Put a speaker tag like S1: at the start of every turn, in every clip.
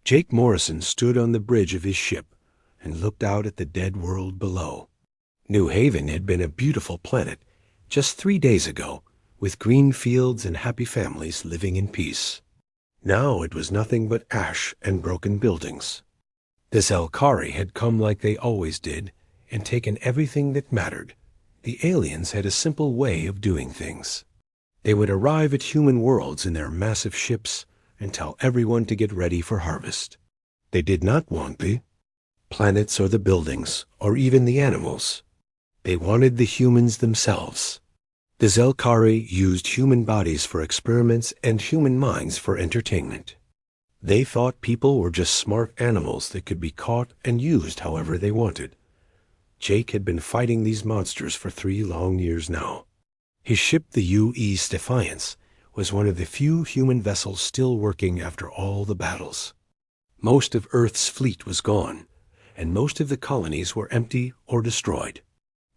S1: Jake Morrison stood on the bridge of his ship and looked out at the dead world below. New Haven had been a beautiful planet just 3 days ago, with green fields and happy families living in peace. Now it was nothing but ash and broken buildings. The Zelkari had come like they always did and taken everything that mattered. The aliens had a simple way of doing things. They would arrive at human worlds in their massive ships and tell everyone to get ready for harvest. They did not want the planets or the buildings or even the animals. They wanted the humans themselves. The Zelkari used human bodies for experiments and human minds for entertainment. They thought people were just smart animals that could be caught and used however they wanted. Jake had been fighting these monsters for 3 long years now. His ship, the U.E. Defiance, was one of the few human vessels still working after all the battles. Most of Earth's fleet was gone, and most of the colonies were empty or destroyed.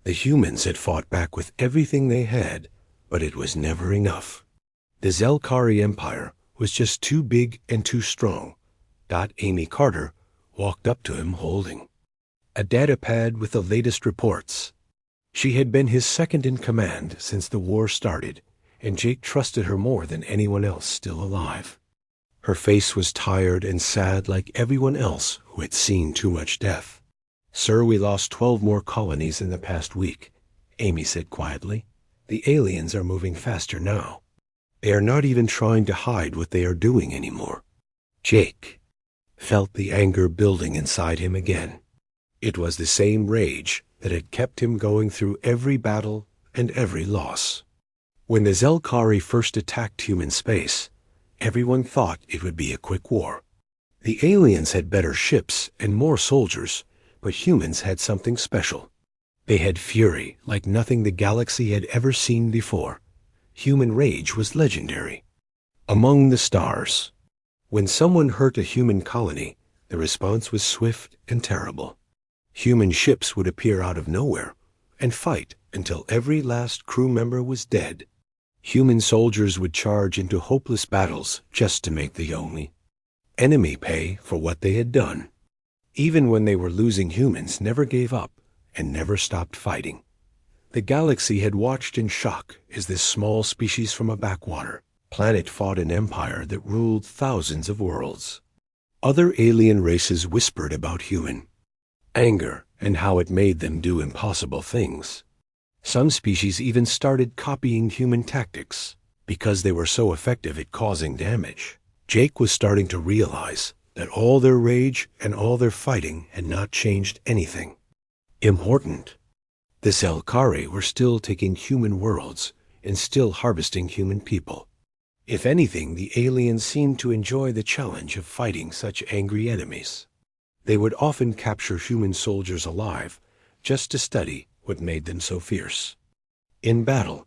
S1: The humans had fought back with everything they had, but it was never enough. The Zelkari Empire was just too big and too strong. Amy Carter walked up to him holding a data pad with the latest reports. She had been his second in command since the war started, and Jake trusted her more than anyone else still alive. Her face was tired and sad like everyone else who had seen too much death. "Sir, we lost 12 more colonies in the past week," Amy said quietly. "The aliens are moving faster now. They are not even trying to hide what they are doing anymore." Jake felt the anger building inside him again. It was the same rage that had kept him going through every battle and every loss. When the Zelkari first attacked human space, everyone thought it would be a quick war. The aliens had better ships and more soldiers, but humans had something special. They had fury like nothing the galaxy had ever seen before. Human rage was legendary. Among the stars, when someone hurt a human colony, the response was swift and terrible. Human ships would appear out of nowhere and fight until every last crew member was dead. Human soldiers would charge into hopeless battles just to make the only enemy pay for what they had done. Even when they were losing, humans never gave up and never stopped fighting. The galaxy had watched in shock as this small species from a backwater planet fought an empire that ruled thousands of worlds. Other alien races whispered about human anger and how it made them do impossible things. Some species even started copying human tactics because they were so effective at causing damage. Jake was starting to realize that all their rage and all their fighting had not changed anything important. The Zelkari were still taking human worlds and still harvesting human people. If anything, the aliens seemed to enjoy the challenge of fighting such angry enemies. They would often capture human soldiers alive just to study what made them so fierce. In battle,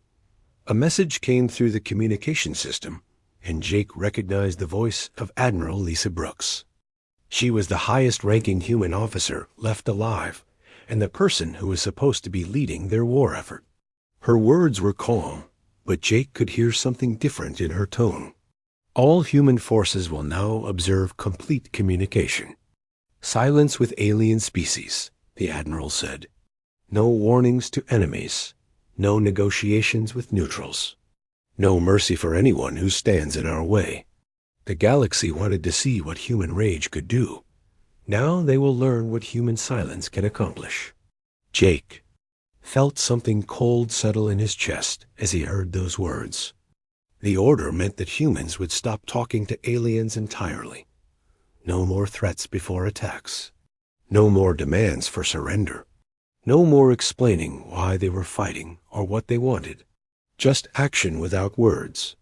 S1: a message came through the communication system, and Jake recognized the voice of Admiral Lisa Brooks. She was the highest-ranking human officer left alive, and the person who was supposed to be leading their war effort. Her words were calm, but Jake could hear something different in her tone. "All human forces will now observe complete communication. Silence with alien species," the Admiral said. "No warnings to enemies. No negotiations with neutrals. No mercy for anyone who stands in our way." The galaxy wanted to see what human rage could do. Now they will learn what human silence can accomplish. Jake felt something cold settle in his chest as he heard those words. The order meant that humans would stop talking to aliens entirely. No more threats before attacks. No more demands for surrender. No more explaining why they were fighting or what they wanted. Just action without words.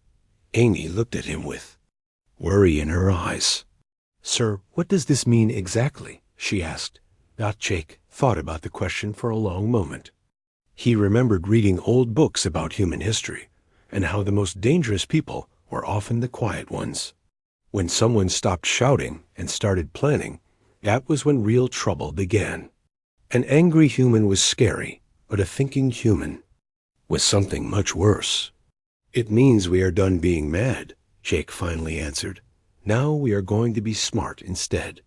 S1: Amy looked at him with worry in her eyes. "Sir, what does this mean exactly?" she asked. Jake thought about the question for a long moment. He remembered reading old books about human history and how the most dangerous people were often the quiet ones. When someone stopped shouting and started planning, that was when real trouble began. An angry human was scary, but a thinking human was something much worse. "It means we are done being mad," Jake finally answered. Now we are going to be smart instead."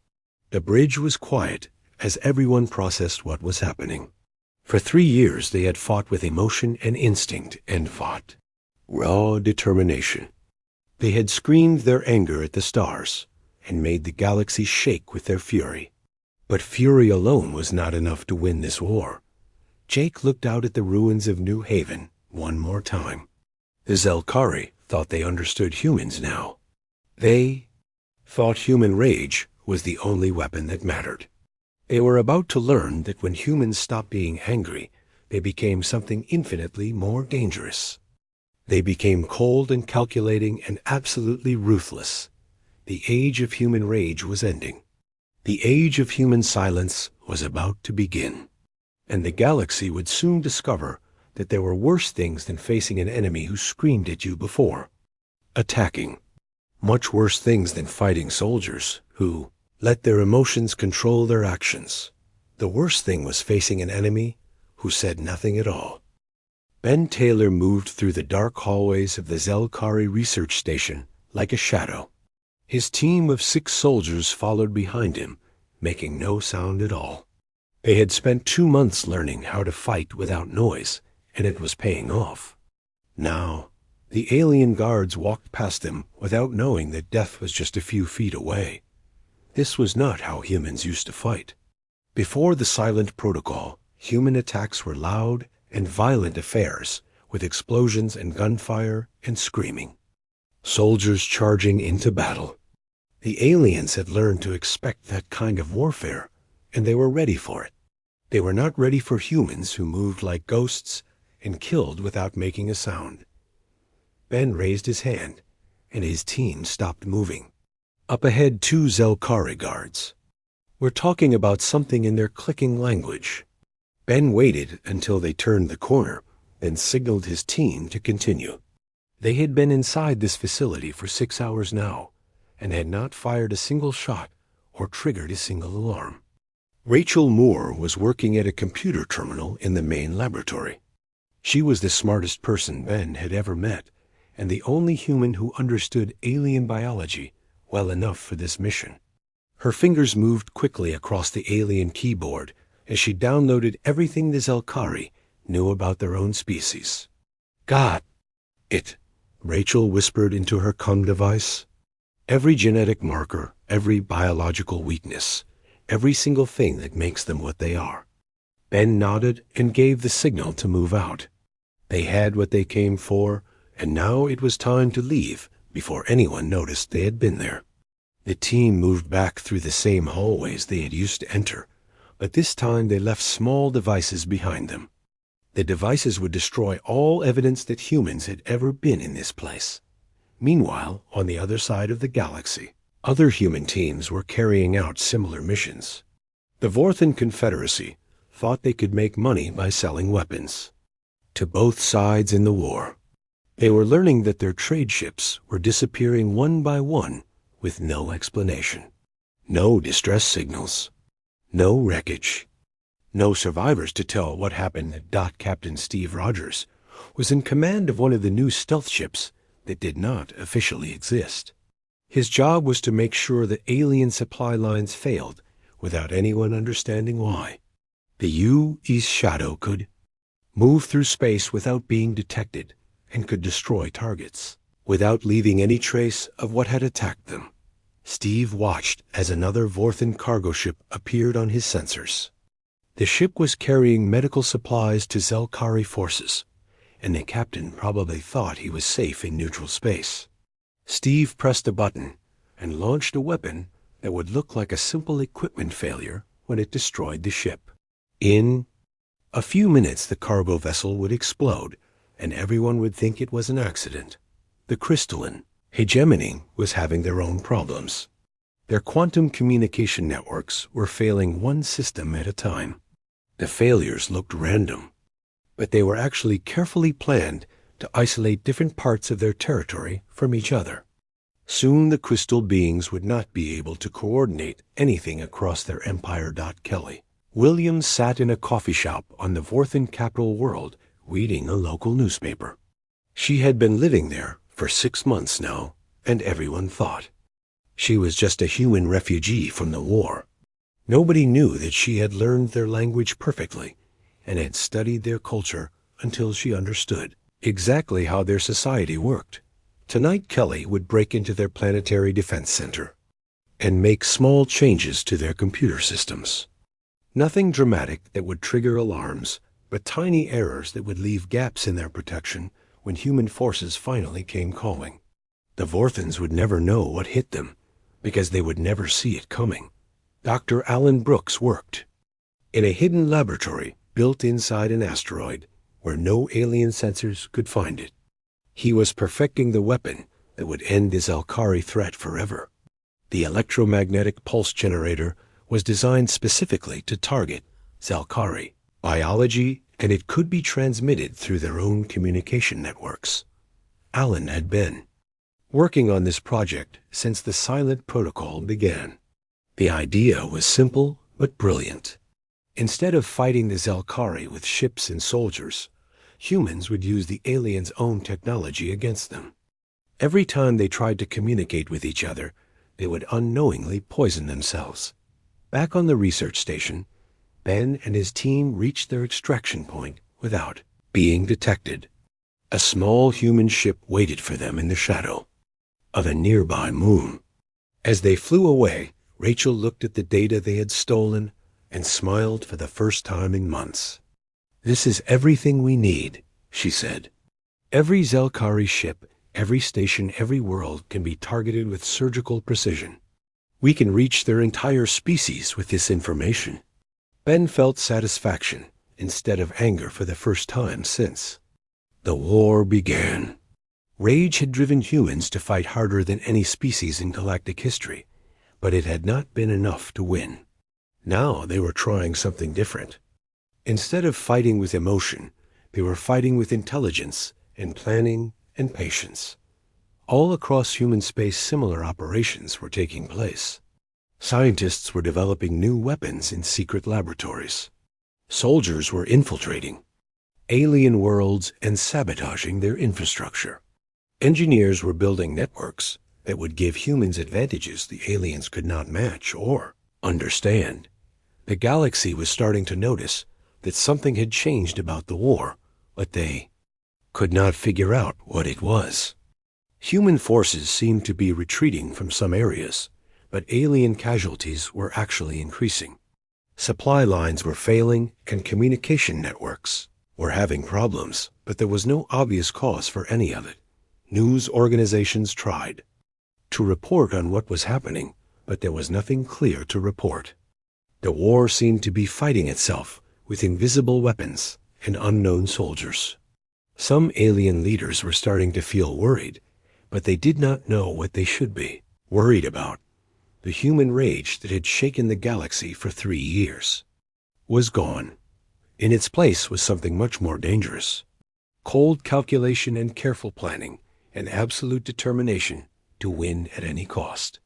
S1: The bridge was quiet as everyone processed what was happening. For 3 years they had fought with emotion and instinct and fought. Raw determination. They had screamed their anger at the stars and made the galaxy shake with their fury. But fury alone was not enough to win this war. Jake looked out at the ruins of New Haven one more time. The Zelkari thought they understood humans now. They thought human rage was the only weapon that mattered. They were about to learn that when humans stopped being angry, they became something infinitely more dangerous. They became cold and calculating and absolutely ruthless. The age of human rage was ending. The age of human silence was about to begin. And the galaxy would soon discover that there were worse things than facing an enemy who screamed at you before. Attacking. Much worse things than fighting soldiers who let their emotions control their actions. The worst thing was facing an enemy who said nothing at all. Ben Taylor moved through the dark hallways of the Zelkari research station like a shadow. His team of 6 soldiers followed behind him, making no sound at all. They had spent 2 months learning how to fight without noise, and it was paying off. Now, the alien guards walked past them without knowing that death was just a few feet away. This was not how humans used to fight. Before the silent protocol, human attacks were loud and violent affairs, with explosions and gunfire and screaming. Soldiers charging into battle. The aliens had learned to expect that kind of warfare, and they were ready for it. They were not ready for humans who moved like ghosts and killed without making a sound. Ben raised his hand, and his team stopped moving. Up ahead, 2 Zelkari guards were talking about something in their clicking language. Ben waited until they turned the corner, then signaled his team to continue. They had been inside this facility for 6 hours now, and had not fired a single shot or triggered a single alarm. Rachel Moore was working at a computer terminal in the main laboratory. She was the smartest person Ben had ever met, and the only human who understood alien biology well enough for this mission. Her fingers moved quickly across the alien keyboard as she downloaded everything the Zelkari knew about their own species. "Got it," Rachel whispered into her comm device. Every genetic marker, every biological weakness, every single thing that makes them what they are. Ben nodded and gave the signal to move out. They had what they came for, and now it was time to leave before anyone noticed they had been there. The team moved back through the same hallways they had used to enter, but this time they left small devices behind them. The devices would destroy all evidence that humans had ever been in this place. Meanwhile, on the other side of the galaxy, other human teams were carrying out similar missions. The Vorthan Confederacy thought they could make money by selling weapons to both sides in the war. They were learning that their trade ships were disappearing one by one with no explanation. No distress signals. No wreckage. No survivors to tell what happened that Dot Captain Steve Rogers was in command of one of the new stealth ships that did not officially exist. His job was to make sure that alien supply lines failed without anyone understanding why. The U-East Shadow could move through space without being detected and could destroy targets without leaving any trace of what had attacked them. Steve watched as another Vorthan cargo ship appeared on his sensors. The ship was carrying medical supplies to Zelkari forces, and the captain probably thought he was safe in neutral space. Steve pressed a button and launched a weapon that would look like a simple equipment failure when it destroyed the ship. In a few minutes the cargo vessel would explode, and everyone would think it was an accident. The crystalline hegemony was having their own problems. Their quantum communication networks were failing one system at a time. The failures looked random, but they were actually carefully planned to isolate different parts of their territory from each other. Soon the crystal beings would not be able to coordinate anything across their empire. Kelly Williams sat in a coffee shop on the Vorthan capital world reading a local newspaper. She had been living there for 6 months now, and everyone thought She was just a human refugee from the war. Nobody knew that she had learned their language perfectly and had studied their culture until she understood exactly how their society worked. Tonight, Kelly would break into their planetary defense center and make small changes to their computer systems. Nothing dramatic that would trigger alarms, but tiny errors that would leave gaps in their protection when human forces finally came calling. The Vorthans would never know what hit them, because they would never see it coming. Dr. Alan Brooks worked in a hidden laboratory built inside an asteroid where no alien sensors could find it. He was perfecting the weapon that would end the Zelkari threat forever. The electromagnetic pulse generator was designed specifically to target Zelkari biology, and it could be transmitted through their own communication networks. Alan had been working on this project since the Silent Protocol began. The idea was simple but brilliant. Instead of fighting the Zelkari with ships and soldiers, humans would use the aliens' own technology against them. Every time they tried to communicate with each other, they would unknowingly poison themselves. Back on the research station, Ben and his team reached their extraction point without being detected. A small human ship waited for them in the shadow of a nearby moon. As they flew away, Rachel looked at the data they had stolen and smiled for the first time in months. "This is everything we need," she said. "Every Zelkari ship, every station, every world can be targeted with surgical precision. We can reach their entire species with this information." Ben felt satisfaction instead of anger for the first time since the war began. Rage had driven humans to fight harder than any species in galactic history, but it had not been enough to win. Now they were trying something different. Instead of fighting with emotion, they were fighting with intelligence and planning and patience. All across human space, similar operations were taking place. Scientists were developing new weapons in secret laboratories. Soldiers were infiltrating alien worlds and sabotaging their infrastructure. Engineers were building networks that would give humans advantages the aliens could not match or understand. The galaxy was starting to notice that something had changed about the war, but they could not figure out what it was. Human forces seemed to be retreating from some areas, but alien casualties were actually increasing. Supply lines were failing and communication networks were having problems, but there was no obvious cause for any of it. News organizations tried to report on what was happening, but there was nothing clear to report. The war seemed to be fighting itself with invisible weapons and unknown soldiers. Some alien leaders were starting to feel worried, but they did not know what they should be worried about. The human rage that had shaken the galaxy for 3 years was gone. In its place was something much more dangerous: cold calculation and careful planning, and absolute determination to win at any cost.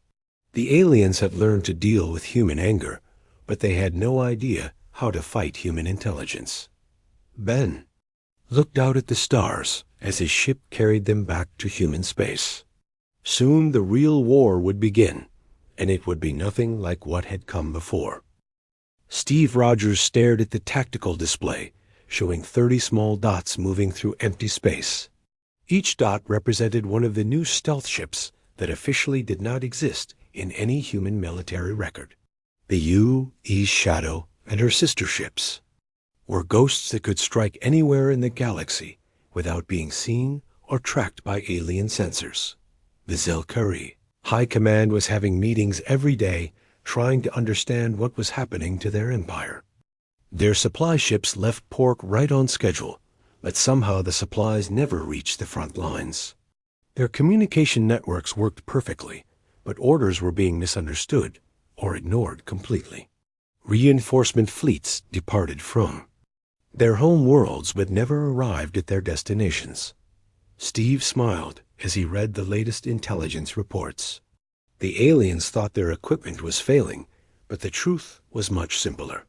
S1: The aliens had learned to deal with human anger, but they had no idea how to fight human intelligence. Ben looked out at the stars as his ship carried them back to human space. Soon the real war would begin, and it would be nothing like what had come before. Steve Rogers stared at the tactical display, showing 30 small dots moving through empty space. Each dot represented one of the new stealth ships that officially did not exist in any human military record. The U.E. Shadow and her sister ships were ghosts that could strike anywhere in the galaxy without being seen or tracked by alien sensors. The Zelkari High Command was having meetings every day, trying to understand what was happening to their empire. Their supply ships left port right on schedule, but somehow the supplies never reached the front lines. Their communication networks worked perfectly, but orders were being misunderstood or ignored completely. Reinforcement fleets departed from their home worlds but never arrived at their destinations. Steve smiled as he read the latest intelligence reports. The aliens thought their equipment was failing, but the truth was much simpler.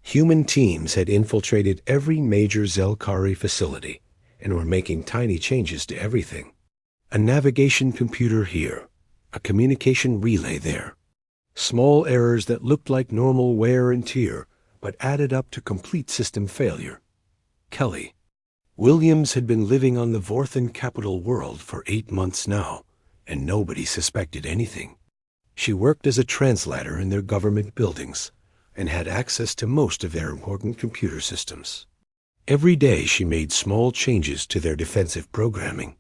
S1: Human teams had infiltrated every major Zelkari facility and were making tiny changes to everything. A navigation computer here, a communication relay there. Small errors that looked like normal wear and tear, but added up to complete system failure. Kelly Williams had been living on the Vorthan capital world for 8 months now, and nobody suspected anything. She worked as a translator in their government buildings and had access to most of their important computer systems. Every day she made small changes to their defensive programming.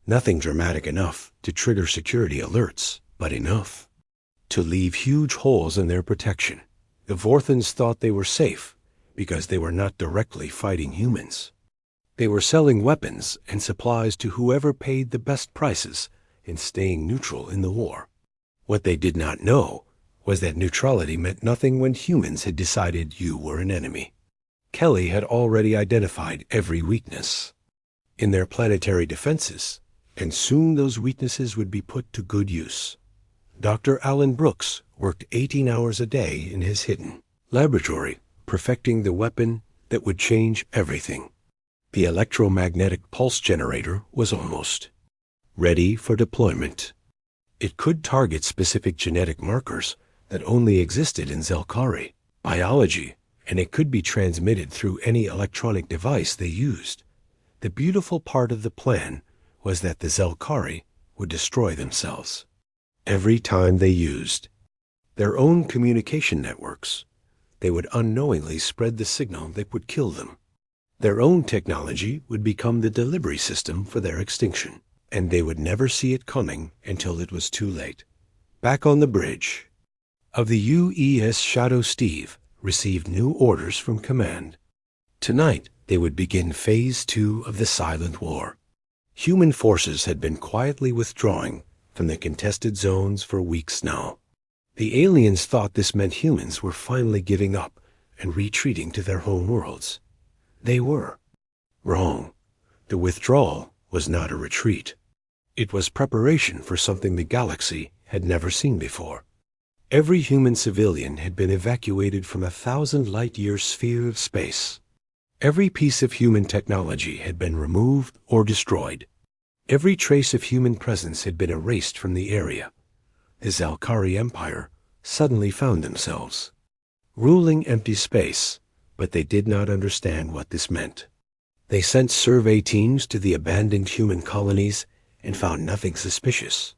S1: Nothing dramatic enough to trigger security alerts, but enough to leave huge holes in their protection. The Vorthans thought they were safe because they were not directly fighting humans. They were selling weapons and supplies to whoever paid the best prices and staying neutral in the war. What they did not know was that neutrality meant nothing when humans had decided you were an enemy. Kelly had already identified every weakness in their planetary defenses, and soon those weaknesses would be put to good use. Dr. Alan Brooks worked 18 hours a day in his hidden laboratory, perfecting the weapon that would change everything. The electromagnetic pulse generator was almost ready for deployment. It could target specific genetic markers that only existed in Zelkari biology, and it could be transmitted through any electronic device they used. The beautiful part of the plan was that the Zelkari would destroy themselves every time they used their own communication networks. They would unknowingly spread the signal that would kill them. Their own technology would become the delivery system for their extinction, and they would never see it coming until it was too late. Back on the bridge of the UES Shadow, Steve received new orders from command. Tonight, they would begin Phase 2 of the Silent War. Human forces had been quietly withdrawing from the contested zones for weeks now. The aliens thought this meant humans were finally giving up and retreating to their home worlds. They were wrong. The withdrawal was not a retreat. It was preparation for something the galaxy had never seen before. Every human civilian had been evacuated from a 1,000-light-year sphere of space. Every piece of human technology had been removed or destroyed. Every trace of human presence had been erased from the area. The Zelkari Empire suddenly found themselves ruling empty space, but they did not understand what this meant. They sent survey teams to the abandoned human colonies and found nothing suspicious.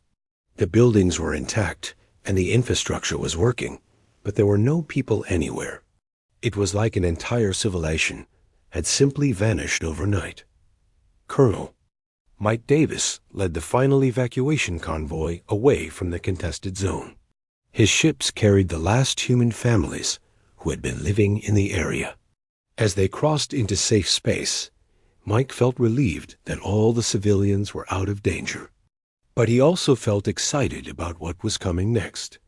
S1: The buildings were intact and the infrastructure was working, but there were no people anywhere. It was like an entire civilization had simply vanished overnight. Colonel Mike Davis led the final evacuation convoy away from the contested zone. His ships carried the last human families who had been living in the area. As they crossed into safe space, Mike felt relieved that all the civilians were out of danger. But he also felt excited about what was coming next.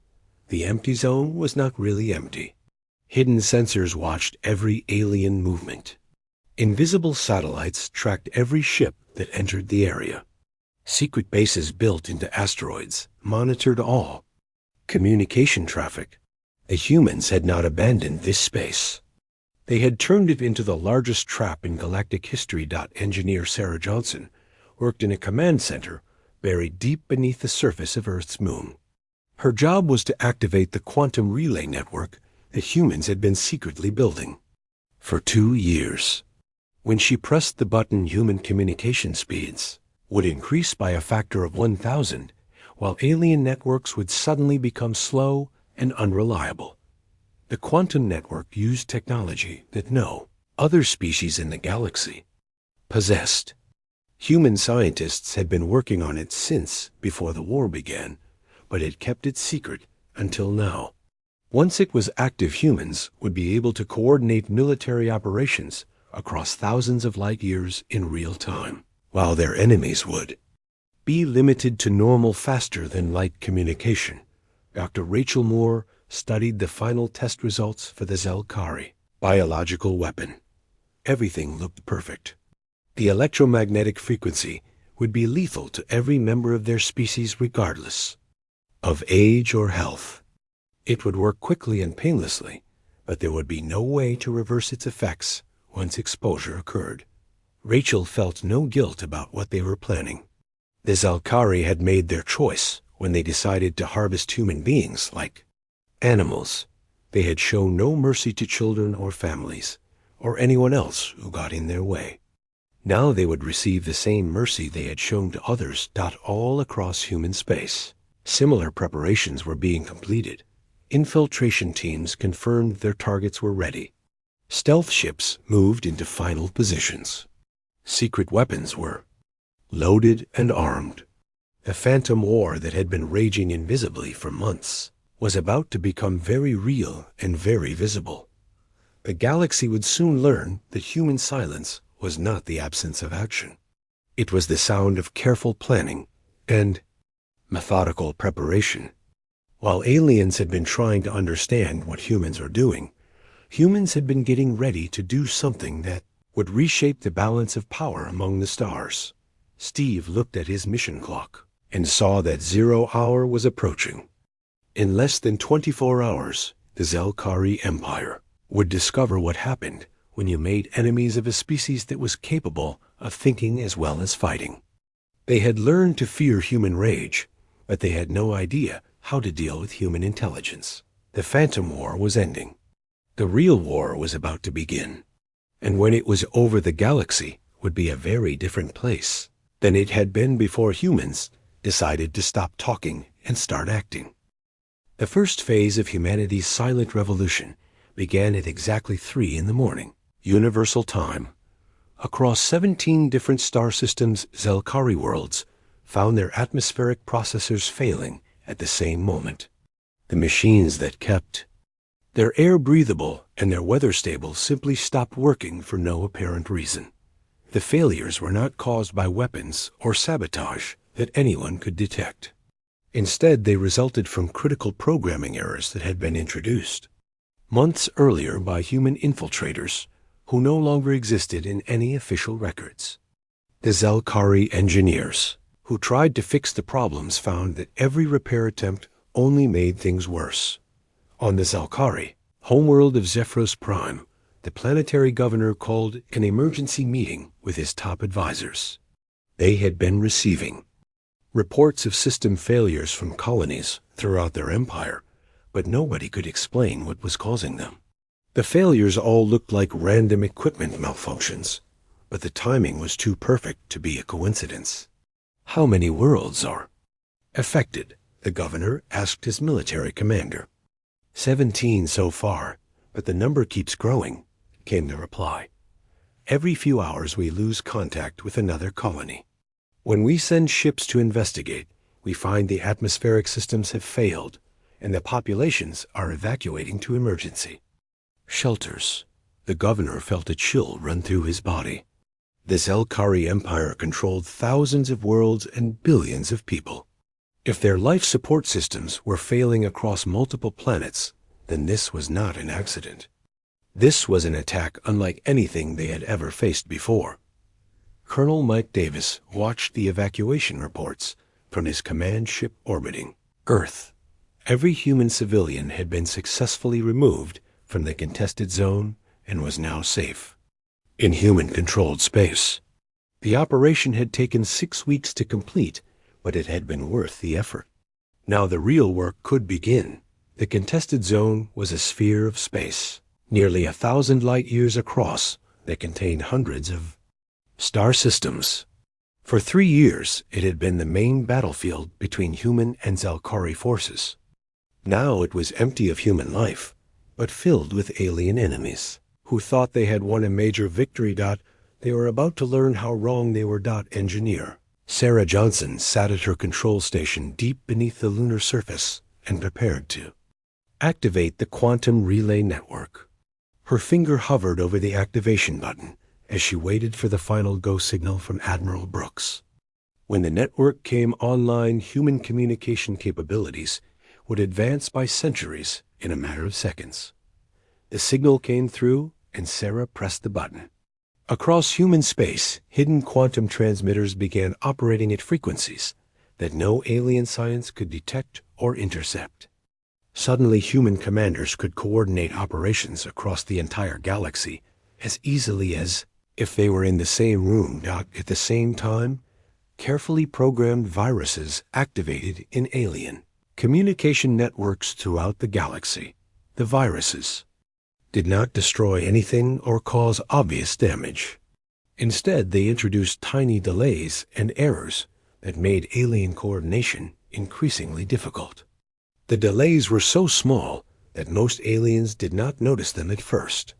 S1: The empty zone was not really empty. Hidden sensors watched every alien movement. Invisible satellites tracked every ship that entered the area. Secret bases built into asteroids monitored all communication traffic. The humans had not abandoned this space. They had turned it into the largest trap in galactic history. Engineer Sarah Johnson worked in a command center buried deep beneath the surface of Earth's moon. Her job was to activate the quantum relay network that humans had been secretly building for 2 years. When she pressed the button, human communication speeds would increase by a factor of 1,000, while alien networks would suddenly become slow and unreliable. The quantum network used technology that no other species in the galaxy possessed. Human scientists had been working on it since before the war began, but had kept it secret until now. Once it was active, humans would be able to coordinate military operations across thousands of light years in real time, while their enemies would be limited to normal faster-than-light communication. Dr. Rachel Moore studied the final test results for the Zelkari biological weapon. Everything looked perfect. The electromagnetic frequency would be lethal to every member of their species regardless of age or health. It would work quickly and painlessly, but there would be no way to reverse its effects once exposure occurred. Rachel felt no guilt about what they were planning. The Zelkari had made their choice when they decided to harvest human beings like animals. They had shown no mercy to children or families, or anyone else who got in their way. Now they would receive the same mercy they had shown to others all across human space. Similar preparations were being completed. Infiltration teams confirmed their targets were ready. Stealth ships moved into final positions. Secret weapons were loaded and armed. A phantom war that had been raging invisibly for months was about to become very real and very visible. The galaxy would soon learn that human silence was not the absence of action. It was the sound of careful planning and methodical preparation. While aliens had been trying to understand what humans were doing, humans had been getting ready to do something that would reshape the balance of power among the stars. Steve looked at his mission clock and saw that 0 hour was approaching. In less than 24 hours, the Zelkari Empire would discover what happened when you made enemies of a species that was capable of thinking as well as fighting. They had learned to fear human rage, but they had no idea how to deal with human intelligence. The Phantom War was ending. The real war was about to begin. And when it was over, the galaxy would be a very different place than it had been before humans decided to stop talking and start acting. The first phase of humanity's silent revolution began at exactly 3 in the morning, universal time. Across 17 different star systems, Zelkari worlds found their atmospheric processors failing at the same moment. The machines that kept their air breathable and their weather stable simply stopped working for no apparent reason. The failures were not caused by weapons or sabotage that anyone could detect. Instead, they resulted from critical programming errors that had been introduced months earlier by human infiltrators who no longer existed in any official records. The Zelkari engineers who tried to fix the problems found that every repair attempt only made things worse. On the Zelkari, homeworld of Zephyros Prime, the planetary governor called an emergency meeting with his top advisors. They had been receiving reports of system failures from colonies throughout their empire, but nobody could explain what was causing them. The failures all looked like random equipment malfunctions, but the timing was too perfect to be a coincidence. How many worlds are affected? The governor asked his military commander. 17 so far, but the number keeps growing, came the reply. Every few hours we lose contact with another colony. When we send ships to investigate, we find the atmospheric systems have failed, and the populations are evacuating to emergency shelters. The governor felt a chill run through his body. The Zelkari Empire controlled thousands of worlds and billions of people. If their life support systems were failing across multiple planets, then this was not an accident. This was an attack unlike anything they had ever faced before. Colonel Mike Davis watched the evacuation reports from his command ship orbiting Earth. Every human civilian had been successfully removed from the contested zone and was now safe in human-controlled space. The operation had taken 6 weeks to complete, but it had been worth the effort. Now the real work could begin. The contested zone was a sphere of space, nearly 1,000 light-years across, that contained hundreds of star systems. For 3 years, it had been the main battlefield between human and Zelkari forces. Now it was empty of human life, but filled with alien enemies, who thought they had won a major victory. They were about to learn how wrong they were. Engineer Sarah Johnson sat at her control station deep beneath the lunar surface and prepared to activate the quantum relay network. Her finger hovered over the activation button as she waited for the final go signal from Admiral Brooks. When the network came online, human communication capabilities would advance by centuries in a matter of seconds. The signal came through, and Sarah pressed the button. Across human space, hidden quantum transmitters began operating at frequencies that no alien science could detect or intercept. Suddenly, human commanders could coordinate operations across the entire galaxy as easily as if they were in the same room. At the same time, carefully programmed viruses activated in alien communication networks throughout the galaxy. The viruses did not destroy anything or cause obvious damage. Instead, they introduced tiny delays and errors that made alien coordination increasingly difficult. The delays were so small that most aliens did not notice them at first.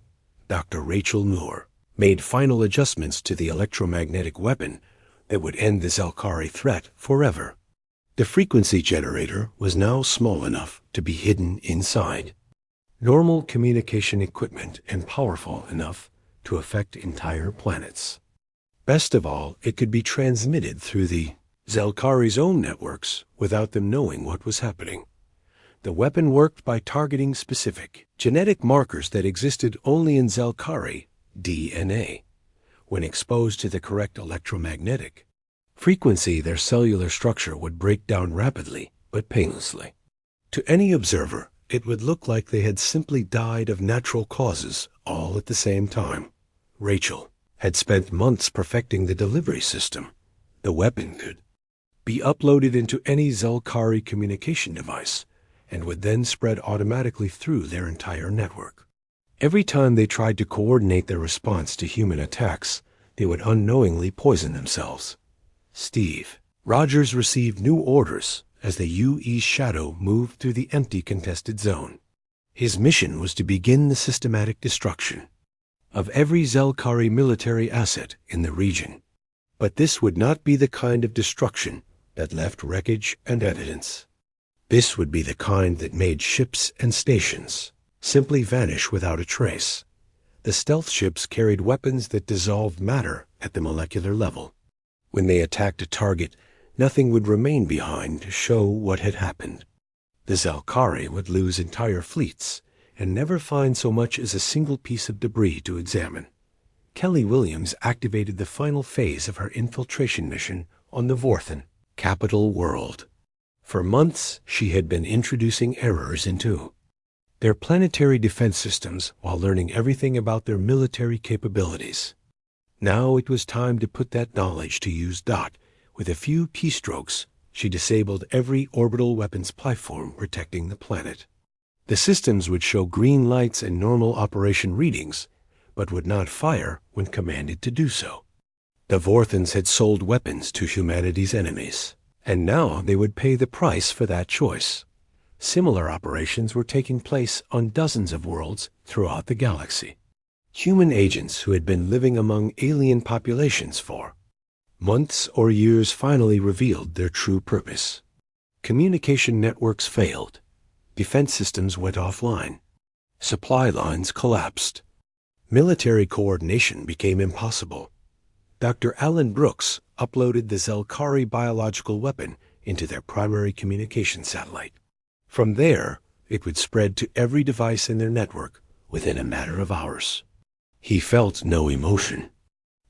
S1: Dr. Rachel Moore made final adjustments to the electromagnetic weapon that would end the Zelkari threat forever. The frequency generator was now small enough to be hidden inside normal communication equipment and powerful enough to affect entire planets. Best of all, it could be transmitted through the Zelkari's own networks without them knowing what was happening. The weapon worked by targeting specific genetic markers that existed only in Zelkari DNA. When exposed to the correct electromagnetic frequency, their cellular structure would break down rapidly but painlessly. To any observer, it would look like they had simply died of natural causes all at the same time. Rachel had spent months perfecting the delivery system. The weapon could be uploaded into any Zelkari communication device and would then spread automatically through their entire network. Every time they tried to coordinate their response to human attacks, they would unknowingly poison themselves. Steve Rogers received new orders as the UE Shadow moved through the empty contested zone. His mission was to begin the systematic destruction of every Zelkari military asset in the region. But this would not be the kind of destruction that left wreckage and evidence. This would be the kind that made ships and stations simply vanish without a trace. The stealth ships carried weapons that dissolved matter at the molecular level. When they attacked a target, nothing would remain behind to show what had happened. The Zelkari would lose entire fleets and never find so much as a single piece of debris to examine. Kelly Williams activated the final phase of her infiltration mission on the Vorthan capital world. For months, she had been introducing errors into their planetary defense systems while learning everything about their military capabilities. Now it was time to put that knowledge to use. With a few keystrokes, she disabled every orbital weapons platform protecting the planet. The systems would show green lights and normal operation readings, but would not fire when commanded to do so. The Vorthans had sold weapons to humanity's enemies, and now they would pay the price for that choice. Similar operations were taking place on dozens of worlds throughout the galaxy. Human agents who had been living among alien populations for months or years finally revealed their true purpose. Communication networks failed. Defense systems went offline. Supply lines collapsed. Military coordination became impossible. Dr. Alan Brooks uploaded the Zelkari biological weapon into their primary communication satellite. From there, it would spread to every device in their network within a matter of hours. He felt no emotion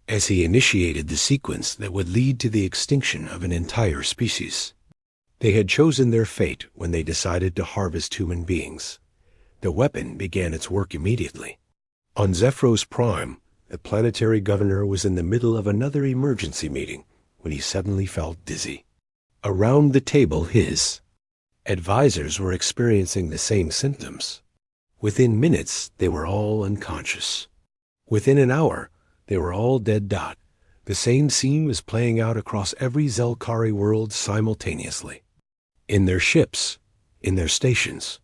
S1: as he initiated the sequence that would lead to the extinction of an entire species. They had chosen their fate when they decided to harvest human beings. The weapon began its work immediately. On Zephyros Prime, the planetary governor was in the middle of another emergency meeting when he suddenly felt dizzy. Around the table, his advisors were experiencing the same symptoms. Within minutes, they were all unconscious. Within an hour, they were all dead. The same scene was playing out across every Zelkari world simultaneously. In their ships, in their stations,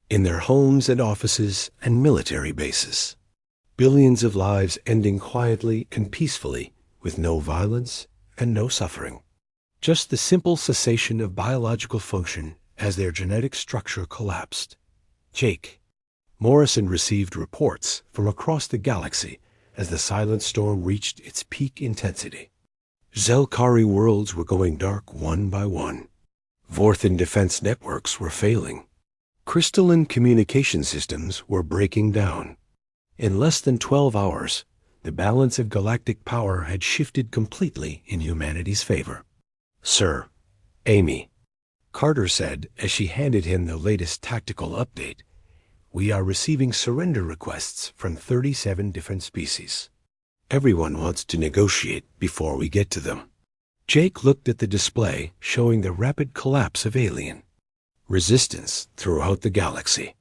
S1: in their homes and offices and military bases. Billions of lives ending quietly and peacefully with no violence and no suffering. Just the simple cessation of biological function as their genetic structure collapsed. Jake Morrison received reports from across the galaxy as the silent storm reached its peak intensity. Zelkari worlds were going dark one by one. Vorthan defense networks were failing. Crystalline communication systems were breaking down. In less than 12 hours, the balance of galactic power had shifted completely in humanity's favor. "Sir, Amy," Carter said as she handed him the latest tactical update, "we are receiving surrender requests from 37 different species. Everyone wants to negotiate before we get to them." Jake looked at the display showing the rapid collapse of alien resistance throughout the galaxy.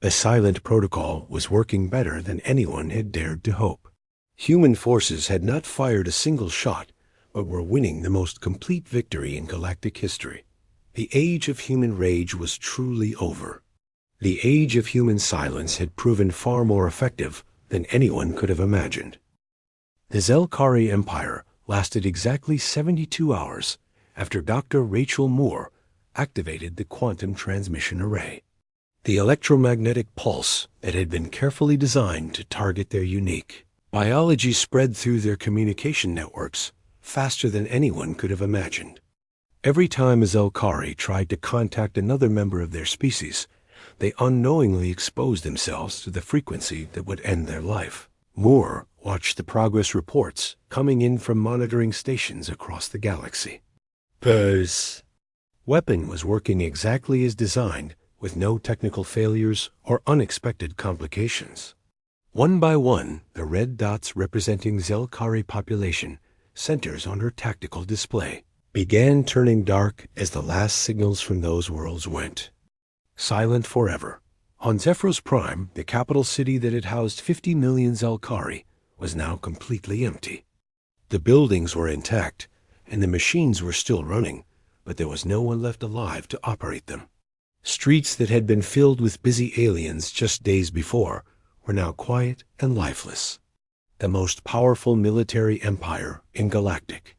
S1: The silent protocol was working better than anyone had dared to hope. Human forces had not fired a single shot, but were winning the most complete victory in galactic history. The age of human rage was truly over. The age of human silence had proven far more effective than anyone could have imagined. The Zelkari Empire lasted exactly 72 hours after Dr. Rachel Moore activated the quantum transmission array. The electromagnetic pulse that had been carefully designed to target their unique biology spread through their communication networks faster than anyone could have imagined. Every time a Zelkari tried to contact another member of their species, they unknowingly exposed themselves to the frequency that would end their life. Moore watched the progress reports coming in from monitoring stations across the galaxy. Buzz. Weapon was working exactly as designed, with no technical failures or unexpected complications. One by one, the red dots representing Zelkari population, centers on her tactical display, began turning dark as the last signals from those worlds went. Silent forever. On Zephyros Prime, the capital city that had housed 50 million Zelkari, was now completely empty. The buildings were intact, and the machines were still running, but there was no one left alive to operate them. Streets that had been filled with busy aliens just days before were now quiet and lifeless. The most powerful military empire in Galactic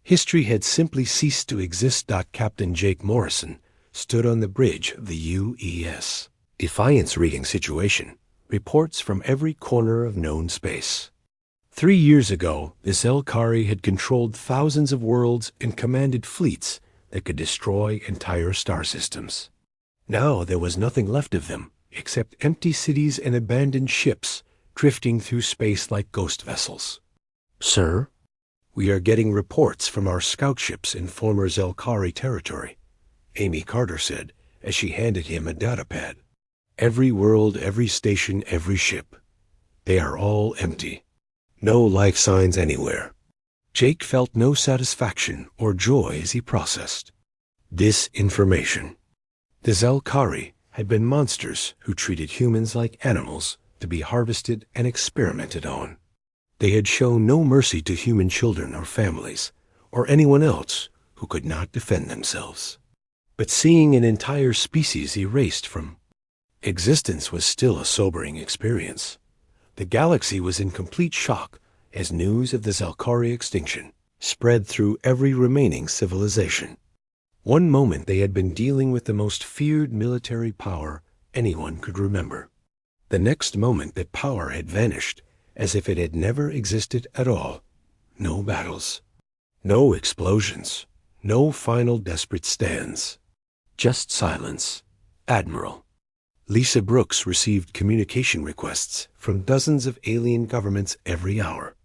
S1: history had simply ceased to exist. Captain Jake Morrison stood on the bridge of the UES Defiance reading situation reports from every corner of known space. 3 years ago, the Zelkari had controlled thousands of worlds and commanded fleets that could destroy entire star systems. Now there was nothing left of them except empty cities and abandoned ships drifting through space like ghost vessels. Sir, we are getting reports from our scout ships in former Zelkari territory, Amy Carter said as she handed him a datapad. Every world, every station, every ship. They are all empty. No life signs anywhere. Jake felt no satisfaction or joy as he processed this information. The Zelkari had been monsters who treated humans like animals to be harvested and experimented on. They had shown no mercy to human children or families, or anyone else who could not defend themselves. But seeing an entire species erased from existence was still a sobering experience. The galaxy was in complete shock as news of the Zelkari extinction spread through every remaining civilization. One moment they had been dealing with the most feared military power anyone could remember. The next moment that power had vanished as if it had never existed at all. No battles, no explosions, no final desperate stands. Just silence. Admiral Lisa Brooks received communication requests from dozens of alien governments every hour.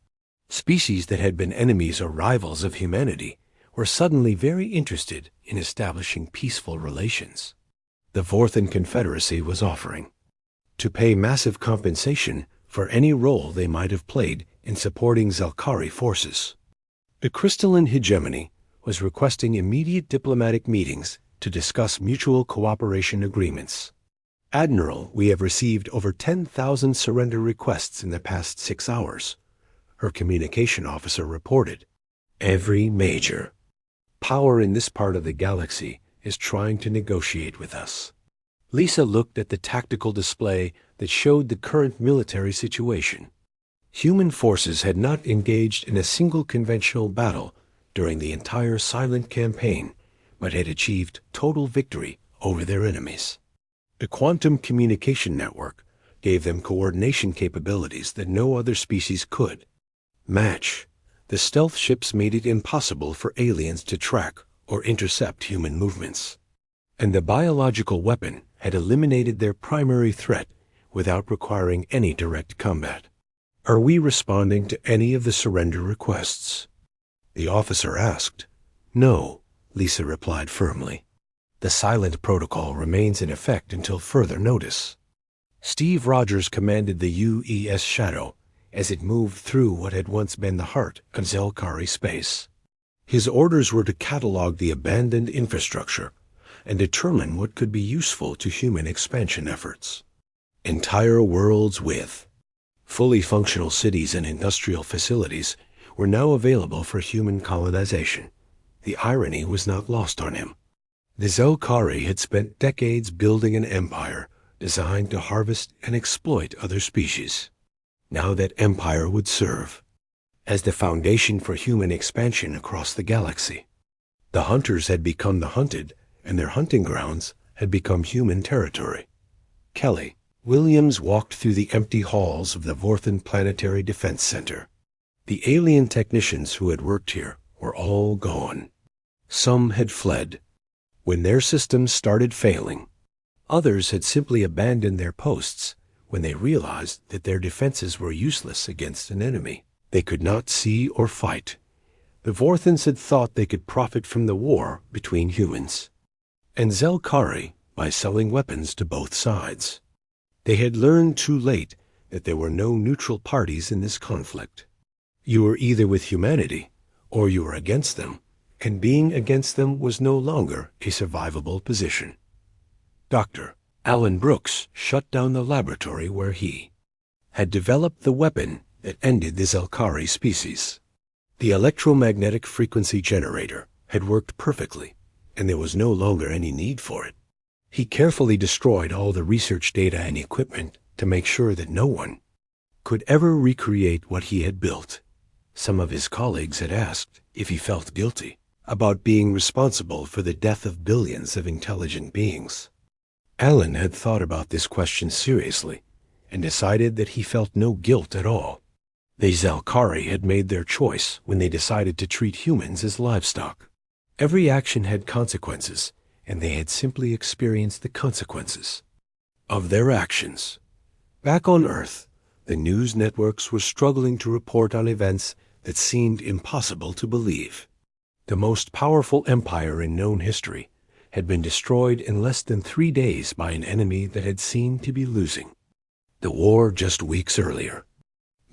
S1: Species that had been enemies or rivals of humanity were suddenly very interested in establishing peaceful relations. The Vorthan Confederacy was offering to pay massive compensation for any role they might have played in supporting Zelkari forces. The Crystalline Hegemony was requesting immediate diplomatic meetings to discuss mutual cooperation agreements. Admiral, we have received over 10,000 surrender requests in the past 6 hours, her communication officer reported. Every major power in this part of the galaxy is trying to negotiate with us. Lisa looked at the tactical display that showed the current military situation. Human forces had not engaged in a single conventional battle during the entire silent campaign, but had achieved total victory over their enemies. The quantum communication network gave them coordination capabilities that no other species could match. The stealth ships made it impossible for aliens to track or intercept human movements. And the biological weapon had eliminated their primary threat without requiring any direct combat. Are we responding to any of the surrender requests? The officer asked. No, Lisa replied firmly. The silent protocol remains in effect until further notice. Steve Rogers commanded the UES Shadow as it moved through what had once been the heart of Zelkari space. His orders were to catalog the abandoned infrastructure and determine what could be useful to human expansion efforts. Entire worlds with fully functional cities and industrial facilities were now available for human colonization. The irony was not lost on him. The Zelkari had spent decades building an empire designed to harvest and exploit other species. Now that empire would serve as the foundation for human expansion across the galaxy. The hunters had become the hunted, and their hunting grounds had become human territory. Kelly Williams walked through the empty halls of the Vorthan Planetary Defense Center. The alien technicians who had worked here were all gone. Some had fled when their systems started failing. Others had simply abandoned their posts when they realized that their defenses were useless against an enemy they could not see or fight. The Vorthans had thought they could profit from the war between humans and Zelkari by selling weapons to both sides. They had learned too late that there were no neutral parties in this conflict. You were either with humanity or you were against them, and being against them was no longer a survivable position. Dr. Alan Brooks shut down the laboratory where he had developed the weapon that ended the Zelkari species. The electromagnetic frequency generator had worked perfectly, and there was no longer any need for it. He carefully destroyed all the research data and equipment to make sure that no one could ever recreate what he had built. Some of his colleagues had asked if he felt guilty about being responsible for the death of billions of intelligent beings. Alan had thought about this question seriously and decided that he felt no guilt at all. The Zelkari had made their choice when they decided to treat humans as livestock. Every action had consequences, and they had simply experienced the consequences of their actions. Back on Earth, the news networks were struggling to report on events that seemed impossible to believe. The most powerful empire in known history had been destroyed in less than 3 days by an enemy that had seemed to be losing the war just weeks earlier.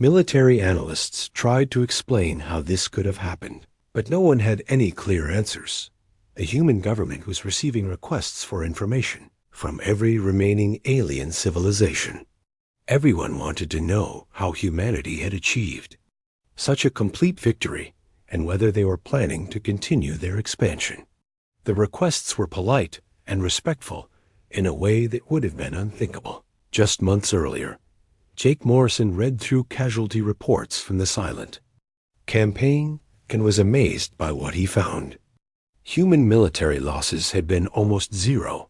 S1: Military analysts tried to explain how this could have happened, but no one had any clear answers. The human government was receiving requests for information from every remaining alien civilization. Everyone wanted to know how humanity had achieved such a complete victory and whether they were planning to continue their expansion. The requests were polite and respectful in a way that would have been unthinkable just months earlier. Jake Morrison read through casualty reports from the silent campaign and was amazed by what he found. Human military losses had been almost zero.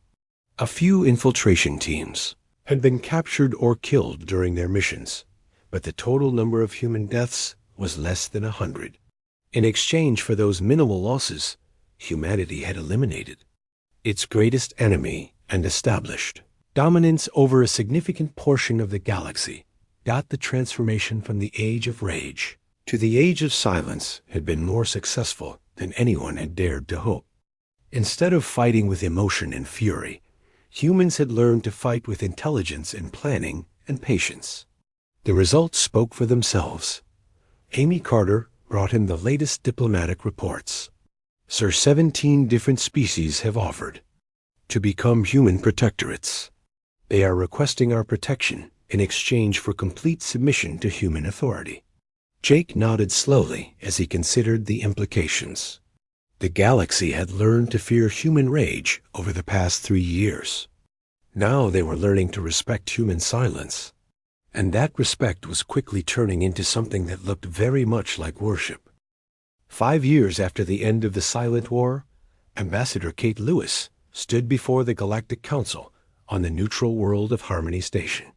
S1: A few infiltration teams had been captured or killed during their missions, but the total number of human deaths was less than 100. In exchange for those minimal losses, humanity had eliminated its greatest enemy and established dominance over a significant portion of the galaxy. The transformation from the Age of Rage to the Age of Silence had been more successful than anyone had dared to hope. Instead of fighting with emotion and fury, humans had learned to fight with intelligence and planning and patience. The results spoke for themselves. Amy Carter brought him the latest diplomatic reports. Sir, 17 different species have offered to become human protectorates. They are requesting our protection in exchange for complete submission to human authority. Jake nodded slowly as he considered the implications. The galaxy had learned to fear human rage over the past 3 years. Now they were learning to respect human silence, and that respect was quickly turning into something that looked very much like worship. 5 years after the end of the Silent War, Ambassador Kate Lewis stood before the Galactic Council on the neutral world of Harmony Station.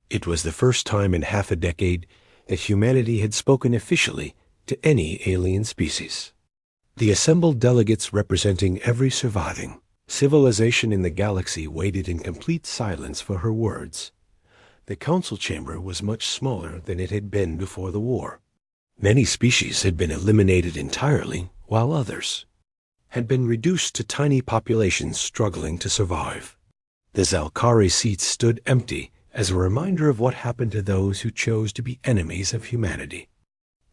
S1: It was the first time in half a decade that humanity had spoken officially to any alien species. The assembled delegates representing every surviving civilization in the galaxy waited in complete silence for her words. The council chamber was much smaller than it had been before the war. Many species had been eliminated entirely, while others had been reduced to tiny populations struggling to survive. The Zelkari seats stood empty as a reminder of what happened to those who chose to be enemies of humanity.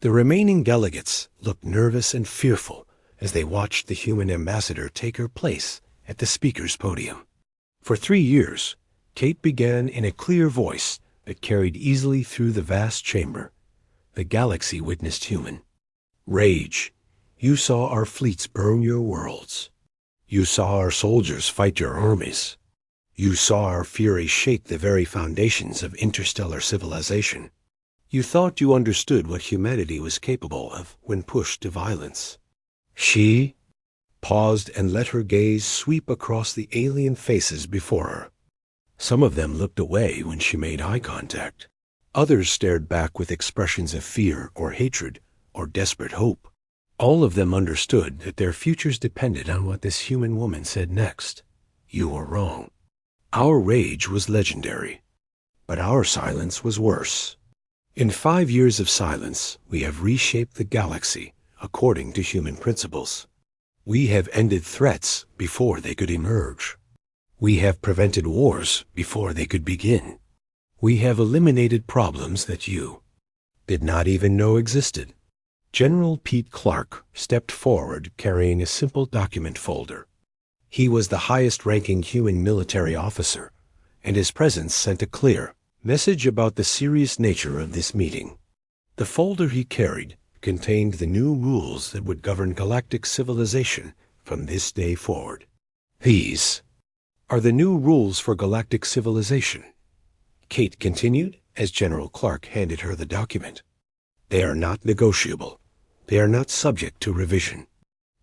S1: The remaining delegates looked nervous and fearful as they watched the human ambassador take her place at the speaker's podium. For 3 years, Kate began in a clear voice that carried easily through the vast chamber. The galaxy witnessed human. Rage. You saw our fleets burn your worlds. You saw our soldiers fight your armies. You saw our fury shake the very foundations of interstellar civilization. You thought you understood what humanity was capable of when pushed to violence. She paused and let her gaze sweep across the alien faces before her. Some of them looked away when she made eye contact. Others stared back with expressions of fear or hatred or desperate hope. All of them understood that their futures depended on what this human woman said next. You were wrong. Our rage was legendary, but our silence was worse. In 5 years of silence, we have reshaped the galaxy according to human principles. We have ended threats before they could emerge. We have prevented wars before they could begin. We have eliminated problems that you did not even know existed. General Pete Clark stepped forward carrying a simple document folder. He was the highest-ranking human military officer, and his presence sent a clear message about the serious nature of this meeting. The folder he carried contained the new rules that would govern galactic civilization from this day forward. These are the new rules for galactic civilization, Kate continued as General Clark handed her the document. They are not negotiable. They are not subject to revision.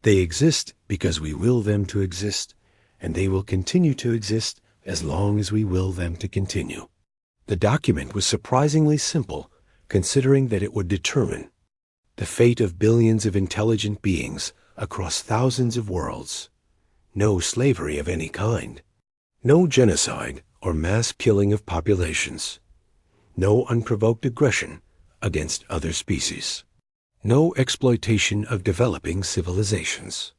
S1: They exist because we will them to exist, and they will continue to exist as long as we will them to continue. The document was surprisingly simple, considering that it would determine the fate of billions of intelligent beings across thousands of worlds. No slavery of any kind. No genocide or mass killing of populations. No unprovoked aggression against other species. No exploitation of developing civilizations.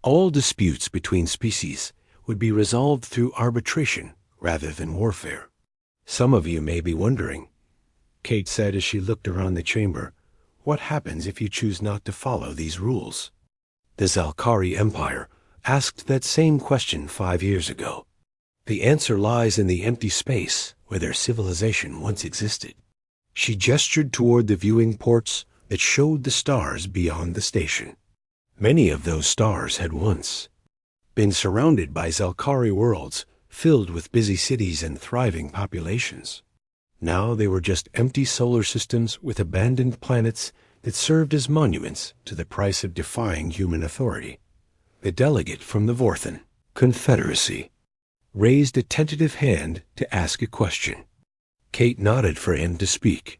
S1: All disputes between species would be resolved through arbitration rather than warfare. Some of you may be wondering, Kate said as she looked around the chamber, what happens if you choose not to follow these rules? The Zalkari Empire asked that same question 5 years ago. The answer lies in the empty space where their civilization once existed. She gestured toward the viewing ports that showed the stars beyond the station. Many of those stars had once been surrounded by Zalkari worlds filled with busy cities and thriving populations. Now they were just empty solar systems with abandoned planets that served as monuments to the price of defying human authority. The delegate from the Vorthan Confederacy raised a tentative hand to ask a question. Kate nodded for him to speak.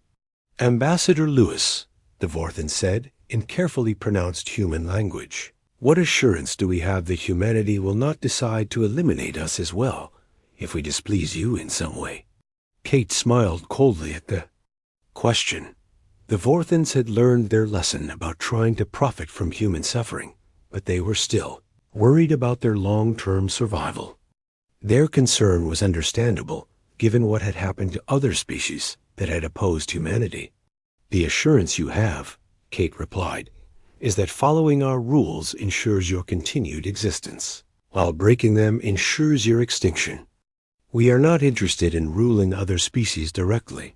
S1: Ambassador Lewis, the Vorthan said in carefully pronounced human language, what assurance do we have that humanity will not decide to eliminate us as well if we displease you in some way? Kate smiled coldly at the question. The Vorthans had learned their lesson about trying to profit from human suffering, but they were still worried about their long-term survival. Their concern was understandable, given what had happened to other species that had opposed humanity. The assurance you have, Kate replied, is that following our rules ensures your continued existence, while breaking them ensures your extinction. We are not interested in ruling other species directly.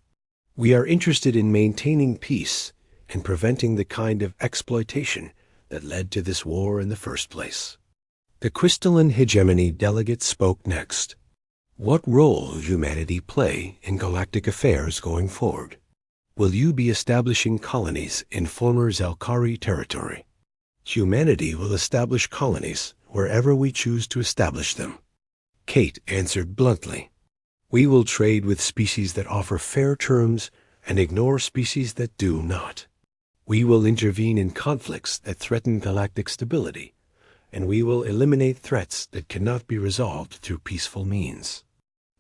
S1: We are interested in maintaining peace and preventing the kind of exploitation that led to this war in the first place. The crystalline hegemony delegate spoke next. What role will humanity play in galactic affairs going forward? Will you be establishing colonies in former Zalkari territory? Humanity will establish colonies wherever we choose to establish them. Kate answered bluntly. We will trade with species that offer fair terms and ignore species that do not. We will intervene in conflicts that threaten galactic stability, and we will eliminate threats that cannot be resolved through peaceful means.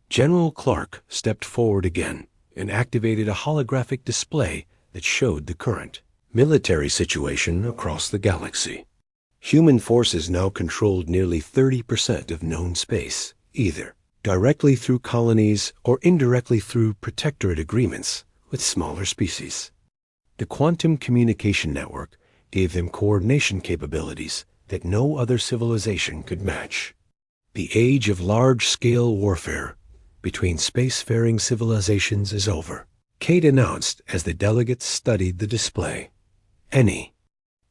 S1: General Clark stepped forward again and activated a holographic display that showed the current military situation across the galaxy. Human forces now controlled nearly 30% of known space, either directly through colonies or indirectly through protectorate agreements with smaller species. The quantum communication network gave them coordination capabilities that no other civilization could match. The age of large-scale warfare between spacefaring civilizations is over, Kate announced as the delegates studied the display. Any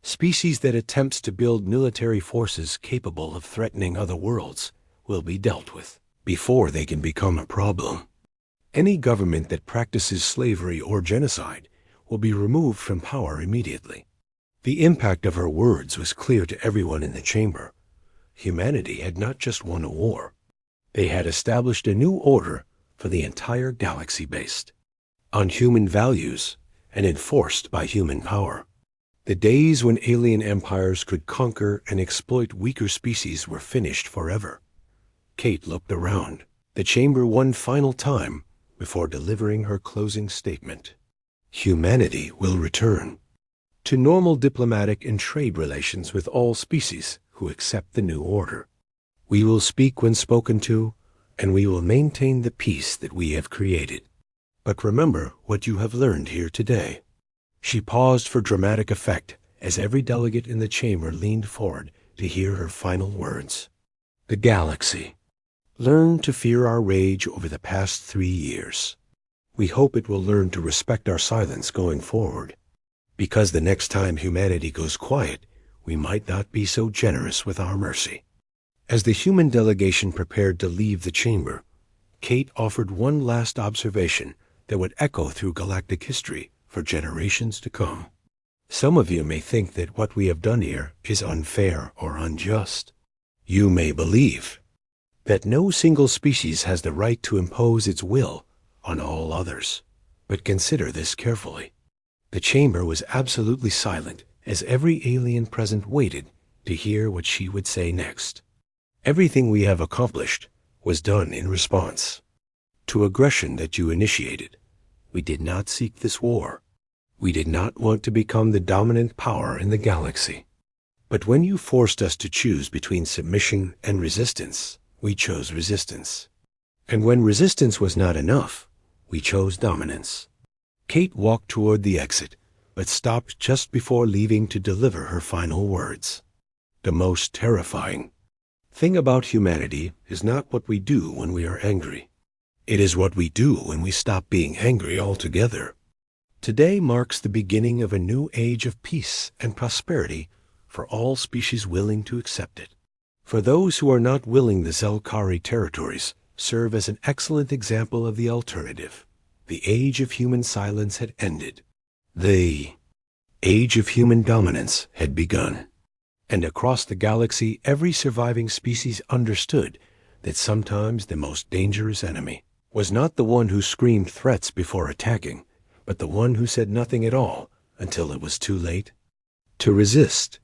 S1: species that attempts to build military forces capable of threatening other worlds will be dealt with before they can become a problem. Any government that practices slavery or genocide will be removed from power immediately. The impact of her words was clear to everyone in the chamber. Humanity had not just won a war. They had established a new order for the entire galaxy based on human values and enforced by human power. The days when alien empires could conquer and exploit weaker species were finished forever. Kate looked around the chamber one final time before delivering her closing statement. Humanity will return to normal diplomatic and trade relations with all species who accept the new order. We will speak when spoken to, and we will maintain the peace that we have created. But remember what you have learned here today. She paused for dramatic effect as every delegate in the chamber leaned forward to hear her final words. The galaxy learned to fear our rage over the past 3 years. We hope it will learn to respect our silence going forward, because the next time humanity goes quiet, we might not be so generous with our mercy. As the human delegation prepared to leave the chamber, Kate offered one last observation that would echo through galactic history for generations to come. Some of you may think that what we have done here is unfair or unjust. You may believe that no single species has the right to impose its will on all others. But consider this carefully. The chamber was absolutely silent as every alien present waited to hear what she would say next. Everything we have accomplished was done in response to aggression that you initiated. We did not seek this war. We did not want to become the dominant power in the galaxy. But when you forced us to choose between submission and resistance, we chose resistance. And when resistance was not enough, we chose dominance. Kate walked toward the exit, but stopped just before leaving to deliver her final words. The most terrifying thing about humanity is not what we do when we are angry. It is what we do when we stop being angry altogether. Today marks the beginning of a new age of peace and prosperity for all species willing to accept it. For those who are not willing, the Zelkari territories serve as an excellent example of the alternative. The age of human silence had ended. The age of human dominance had begun. And across the galaxy, every surviving species understood that sometimes the most dangerous enemy was not the one who screamed threats before attacking, but the one who said nothing at all until it was too late. To resist